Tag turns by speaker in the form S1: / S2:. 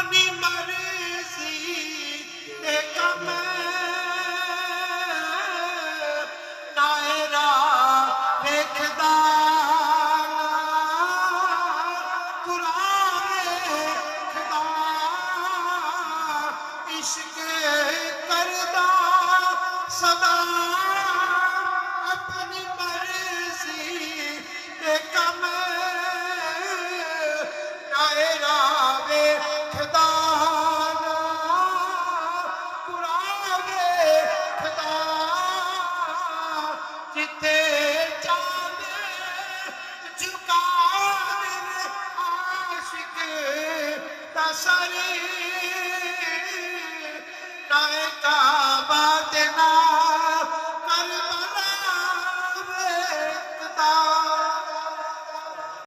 S1: अपनी मर्जी दे कम नायरा देखदा इश्क करदा सदा अपनी मर्जी दे कम नायरा वेखदा कुरान वेखदा जिथे जावे झुका दे आशिक दा सर